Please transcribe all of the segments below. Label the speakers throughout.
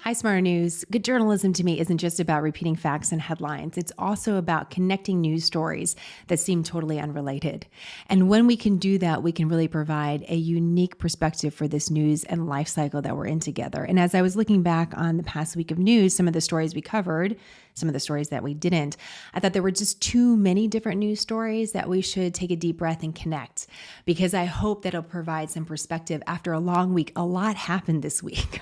Speaker 1: Hi, Smarter News. Good journalism to me isn't just about repeating facts and headlines. It's also about connecting news stories that seem totally unrelated. And when we can do that, we can really provide a unique perspective for this news and life cycle that we're in together. And as I was looking back on the past week of news, some of the stories we covered, some of the stories that we didn't, I thought there were just too many different news stories that we should take a deep breath and connect, because I hope that it'll provide some perspective after a long week. A lot happened this week.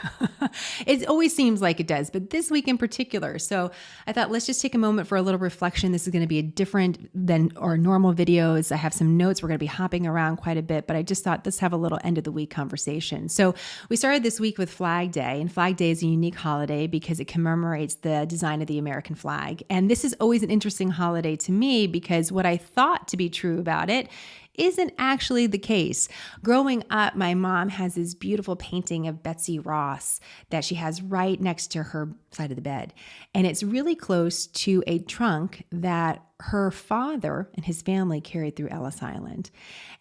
Speaker 1: It always seems like it does, but this week in particular. So I thought, let's just take a moment for a little reflection. This is going to be a different than our normal videos. I have some notes. We're going to be hopping around quite a bit, but I just thought let's have a little end of the week conversation. So we started this week with Flag Day, and Flag Day is a unique holiday because it commemorates the design of the American flag. And this is always an interesting holiday to me because what I thought to be true about it isn't actually the case. Growing up, my mom has this beautiful painting of Betsy Ross that she has right next to her side of the bed. And it's really close to a trunk that her father and his family carried through Ellis Island.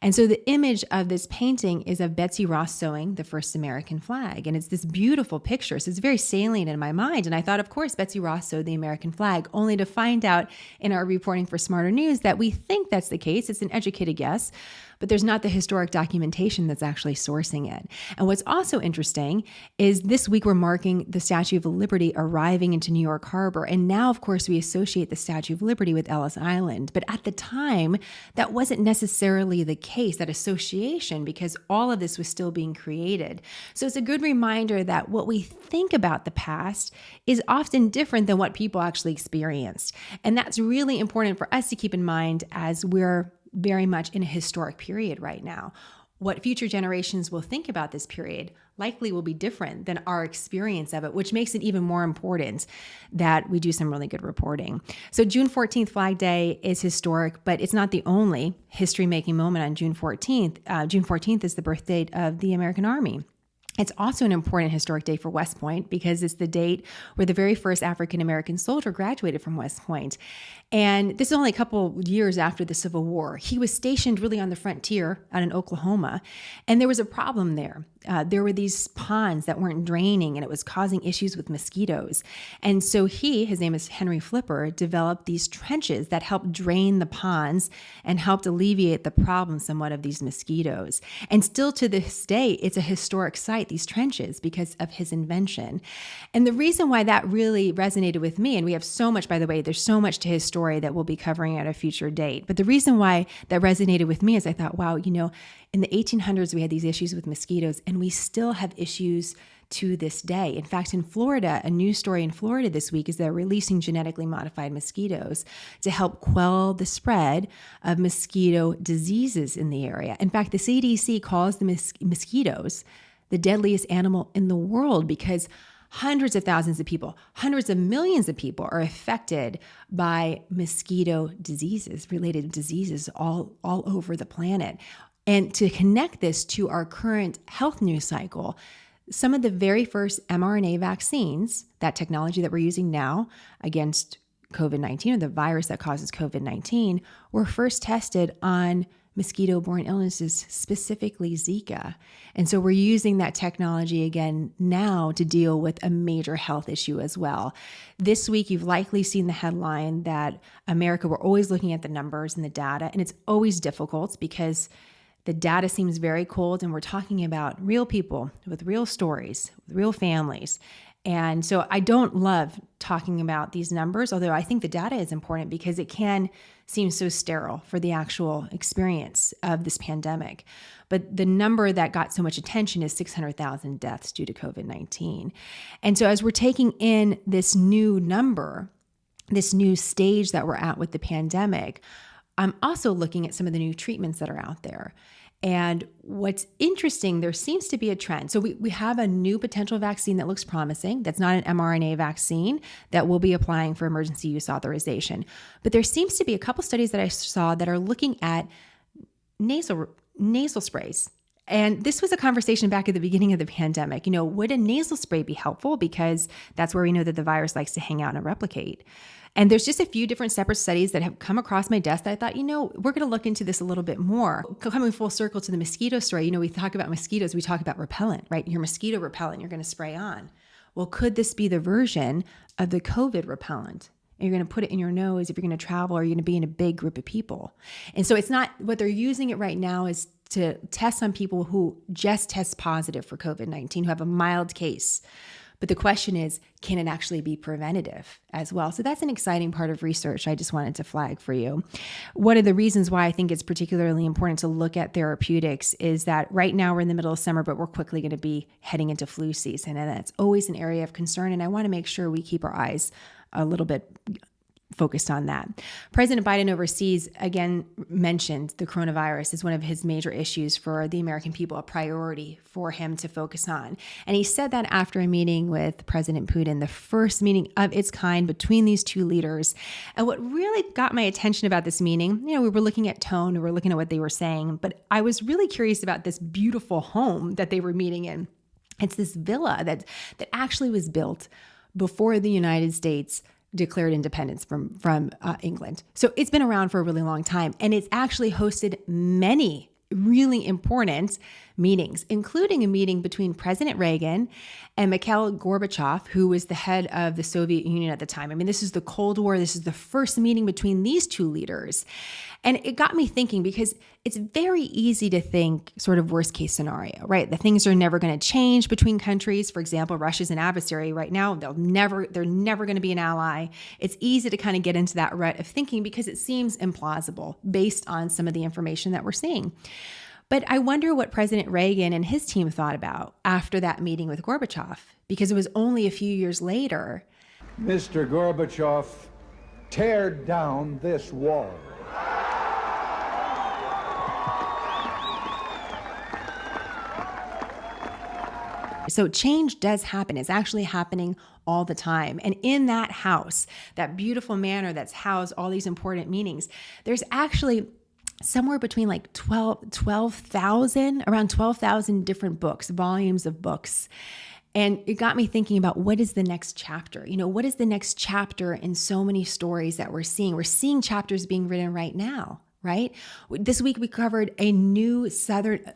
Speaker 1: And so the image of this painting is of Betsy Ross sewing the first American flag. And it's this beautiful picture. So it's very salient in my mind. And I thought, of course, Betsy Ross sewed the American flag, only to find out in our reporting for Smarter News that we think that's the case. It's an educated guess, but there's not the historic documentation that's actually sourcing it. And what's also interesting is this week we're marking the Statue of Liberty arriving into New York Harbor. And now, of course, we associate the Statue of Liberty with Ellis Island. But at the time, that wasn't necessarily the case, that association, because all of this was still being created. So it's a good reminder that what we think about the past is often different than what people actually experienced. And that's really important for us to keep in mind as we're very much in a historic period right now. What future generations will think about this period likely will be different than our experience of it, which makes it even more important that we do some really good reporting. So June 14th, Flag Day, is historic, but it's not the only history-making moment on June 14th. June 14th is the birth date of the American Army. It's also an important historic day for West Point because it's the date where the very first African-American soldier graduated from West Point. And this is only a couple years after the Civil War. He was stationed really on the frontier out in Oklahoma, and there was a problem there. There were these ponds that weren't draining, and it was causing issues with mosquitoes. And so his name is Henry Flipper, developed these trenches that helped drain the ponds and helped alleviate the problem somewhat of these mosquitoes. And still to this day, it's a historic site, these trenches, because of his invention. And the reason why that really resonated with me, and we have so much, by the way, there's so much to his story that we'll be covering at a future date. But the reason why that resonated with me is I thought, wow, in the 1800s, we had these issues with mosquitoes, and we still have issues to this day. In fact, in Florida, a news story in Florida this week is they're releasing genetically modified mosquitoes to help quell the spread of mosquito diseases in the area. In fact, the CDC calls the mosquitoes the deadliest animal in the world because hundreds of thousands of people, hundreds of millions of people are affected by mosquito diseases, related diseases all over the planet. And to connect this to our current health news cycle, some of the very first mRNA vaccines, that technology that we're using now against COVID-19 or the virus that causes COVID-19, were first tested on mosquito-borne illnesses, specifically Zika. And so we're using that technology again now to deal with a major health issue as well. This week, you've likely seen the headline that America, we're always looking at the numbers and the data, and it's always difficult because the data seems very cold, and we're talking about real people with real stories, with real families. And so I don't love talking about these numbers, although I think the data is important because it can seem so sterile for the actual experience of this pandemic. But the number that got so much attention is 600,000 deaths due to COVID-19. And so as we're taking in this new number, this new stage that we're at with the pandemic, I'm also looking at some of the new treatments that are out there. And what's interesting, there seems to be a trend. So we have a new potential vaccine that looks promising. That's not an mRNA vaccine that we'll be applying for emergency use authorization. But there seems to be a couple studies that I saw that are looking at nasal sprays. And this was a conversation back at the beginning of the pandemic. Would a nasal spray be helpful? Because that's where we know that the virus likes to hang out and replicate. And there's just a few different separate studies that have come across my desk that I thought, we're going to look into this a little bit more. Coming full circle to the mosquito story, we talk about mosquitoes, we talk about repellent, right? Your mosquito repellent you're going to spray on. Well, could this be the version of the COVID repellent? And you're going to put it in your nose if you're going to travel or you're going to be in a big group of people. And so it's not, what they're using it right now is to test on people who just test positive for COVID-19, who have a mild case. But the question is, can it actually be preventative as well? So that's an exciting part of research I just wanted to flag for you. One of the reasons why I think it's particularly important to look at therapeutics is that right now we're in the middle of summer, but we're quickly going to be heading into flu season. And that's always an area of concern. And I want to make sure we keep our eyes a little bit focused on that. President Biden overseas again mentioned the coronavirus as one of his major issues for the American people, a priority for him to focus on. And he said that after a meeting with President Putin, the first meeting of its kind between these two leaders. And what really got my attention about this meeting, we were looking at tone, we were looking at what they were saying, but I was really curious about this beautiful home that they were meeting in. It's this villa that actually was built before the United States declared independence from England. So it's been around for a really long time, and it's actually hosted many really important meetings, including a meeting between President Reagan and Mikhail Gorbachev, who was the head of the Soviet Union at the time. I mean, this is the Cold War. This is the first meeting between these two leaders. And it got me thinking, because it's very easy to think sort of worst case scenario, right? The things are never going to change between countries. For example, Russia's an adversary right now. They're never going to be an ally. It's easy to kind of get into that rut of thinking because it seems implausible based on some of the information that we're seeing. But I wonder what President Reagan and his team thought about after that meeting with Gorbachev, because it was only a few years later.
Speaker 2: Mr. Gorbachev, tear down this wall.
Speaker 1: So change does happen. It's actually happening all the time. And in that house, that beautiful manor that's housed all these important meetings, there's actually somewhere between like 12,000, around 12,000 different books, volumes of books. And it got me thinking about, what is the next chapter? What is the next chapter in so many stories that we're seeing? We're seeing chapters being written right now, right? This week we covered a new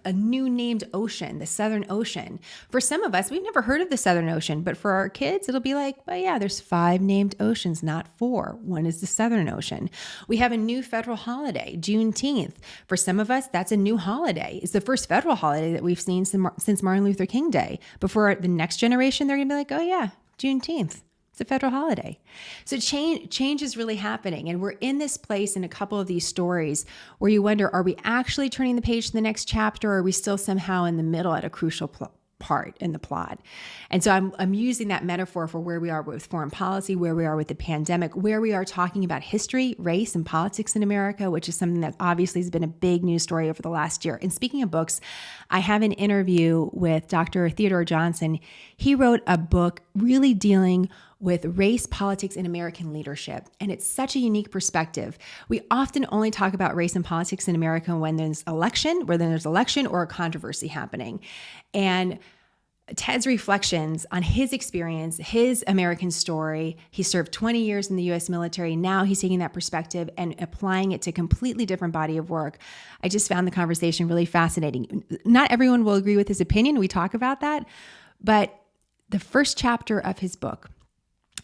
Speaker 1: named ocean, the Southern Ocean. For some of us, we've never heard of the Southern Ocean, but for our kids, it'll be like, well, yeah, there's 5 named oceans, not 4. One is the Southern Ocean. We have a new federal holiday, Juneteenth. For some of us, that's a new holiday. It's the first federal holiday that we've seen since Martin Luther King Day. But for the next generation, they're going to be like, oh yeah, Juneteenth. It's a federal holiday. So change is really happening. And we're in this place in a couple of these stories where you wonder, are we actually turning the page to the next chapter, or are we still somehow in the middle at a crucial part in the plot? And so I'm using that metaphor for where we are with foreign policy, where we are with the pandemic, where we are talking about history, race, and politics in America, which is something that obviously has been a big news story over the last year. And speaking of books, I have an interview with Dr. Theodore Johnson. He wrote a book really dealing with race, politics, and American leadership. And it's such a unique perspective. We often only talk about race and politics in America when there's election or a controversy happening. And Ted's reflections on his experience, his American story, he served 20 years in the U.S. military. Now he's taking that perspective and applying it to a completely different body of work. I just found the conversation really fascinating. Not everyone will agree with his opinion. We talk about that. But the first chapter of his book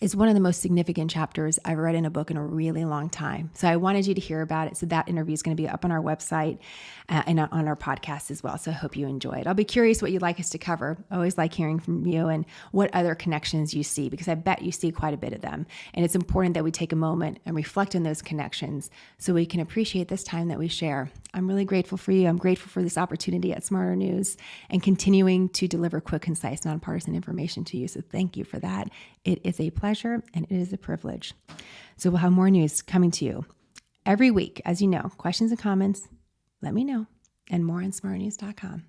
Speaker 1: is one of the most significant chapters I've read in a book in a really long time. So I wanted you to hear about it. So that interview is going to be up on our website and on our podcast as well. So I hope you enjoy it. I'll be curious what you'd like us to cover. I always like hearing from you and what other connections you see, because I bet you see quite a bit of them. And it's important that we take a moment and reflect on those connections so we can appreciate this time that we share. I'm really grateful for you. I'm grateful for this opportunity at Smarter News and continuing to deliver quick, concise, nonpartisan information to you. So thank you for that. It is a pleasure and it is a privilege. So we'll have more news coming to you every week. As you know, questions and comments, let me know, and more on smarternews.com.